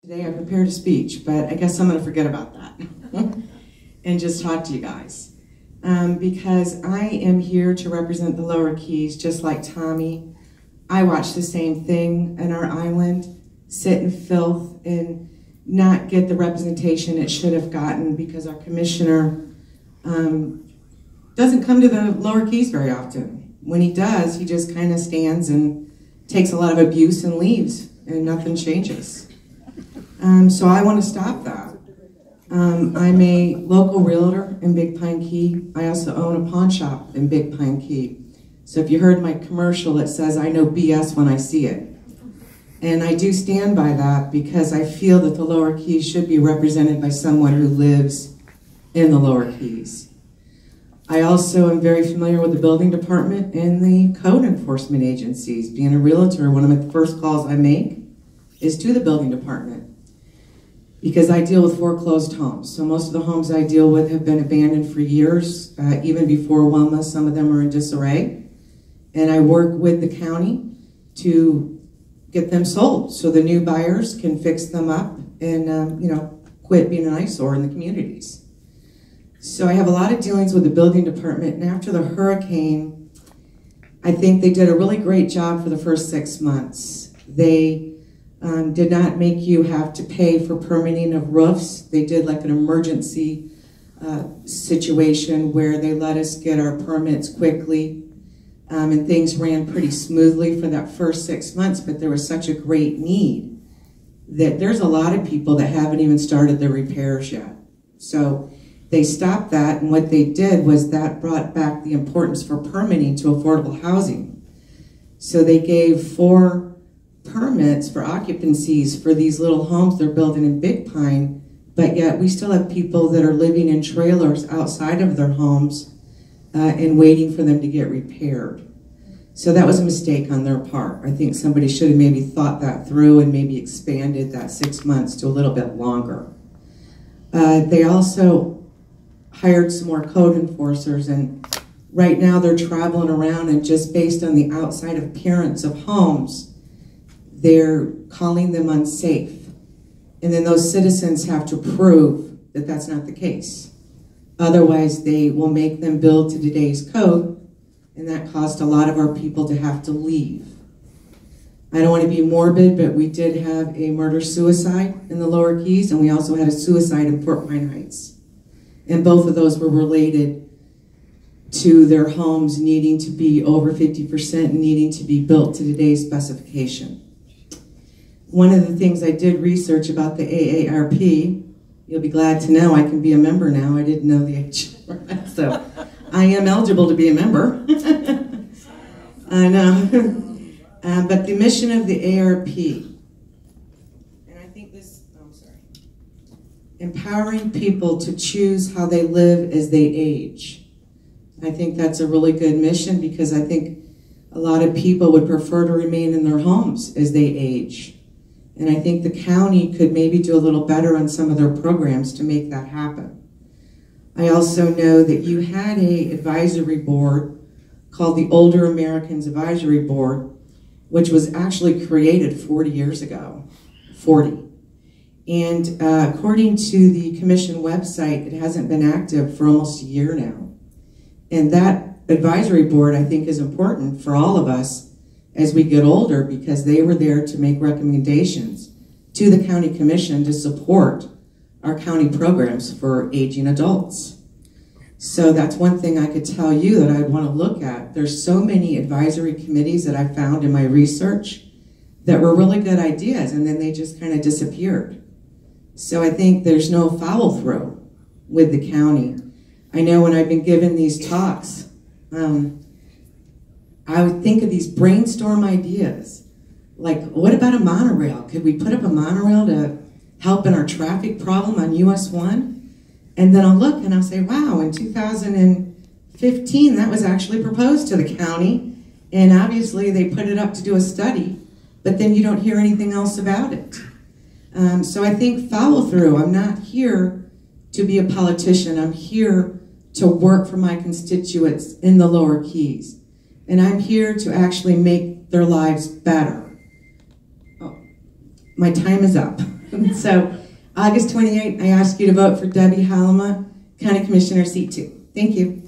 Today I prepared a speech, but I guess I'm going to forget about that and just talk to you guys. Because I am here to represent the Lower Keys, just like Tommy. I watch the same thing in our island, sit in filth and not get the representation it should have gotten because our commissioner doesn't come to the Lower Keys very often. When he does, he just kind of stands and takes a lot of abuse and leaves, and nothing changes. So I want to stop that. I'm a local realtor in Big Pine Key. I also own a pawn shop in Big Pine Key. So if you heard my commercial, it says I know BS when I see it. And I do stand by that because I feel that the Lower Keys should be represented by someone who lives in the Lower Keys. I also am very familiar with the building department and the code enforcement agencies. Being a realtor, one of the first calls I make is to the building department, because I deal with foreclosed homes. So most of the homes I deal with have been abandoned for years, even before Wilma. Some of them are in disarray. And I work with the county to get them sold so the new buyers can fix them up and quit being an eyesore in the communities. So I have a lot of dealings with the building department, and after the hurricane, I think they did a really great job for the first 6 months. They did not make you have to pay for permitting of roofs. They did like an emergency situation where they let us get our permits quickly, and things ran pretty smoothly for that first 6 months, but there was such a great need that there's a lot of people that haven't even started the repairs yet. So they stopped that, and what they did was that brought back the importance for permitting to affordable housing. So they gave 4 permits for occupancies for these little homes they're building in Big Pine, but yet we still have people that are living in trailers outside of their homes and waiting for them to get repaired. So that was a mistake on their part. I think somebody should have maybe thought that through and maybe expanded that 6 months to a little bit longer. They also hired some more code enforcers, and right now they're traveling around, and just based on the outside appearance of homes, they're calling them unsafe. And then those citizens have to prove that that's not the case. Otherwise, they will make them build to today's code, and that caused a lot of our people to have to leave. I don't want to be morbid, but we did have a murder-suicide in the Lower Keys, and we also had a suicide in Fort Pine Heights. And both of those were related to their homes needing to be over 50% and needing to be built to today's specification. One of the things I did research about the AARP, you'll be glad to know I can be a member now. I didn't know the age, so I am eligible to be a member. I know. But the mission of the AARP, and I think this, I'm sorry, empowering people to choose how they live as they age. I think that's a really good mission, because I think a lot of people would prefer to remain in their homes as they age. And I think the county could maybe do a little better on some of their programs to make that happen. I also know that you had an advisory board called the Older Americans Advisory Board, which was actually created 40 years ago, 40. And according to the commission website, it hasn't been active for almost a year now. And that advisory board, I think, is important for all of us as we get older, because they were there to make recommendations to the county commission to support our county programs for aging adults. So that's one thing I could tell you that I'd want to look at. There's so many advisory committees that I found in my research that were really good ideas, and then they just kind of disappeared. So I think there's no follow through with the county. I know when I've been given these talks, I would think of these brainstorm ideas. Like, what about a monorail? Could we put up a monorail to help in our traffic problem on US 1? And then I'll look and I'll say, wow, in 2015, that was actually proposed to the county. And obviously they put it up to do a study, but then you don't hear anything else about it. So I think follow through. I'm not here to be a politician. I'm here to work for my constituents in the Lower Keys. And I'm here to actually make their lives better. Oh, my time is up. So, August 28th, I ask you to vote for Debbie Halama, County Commissioner seat 2. Thank you.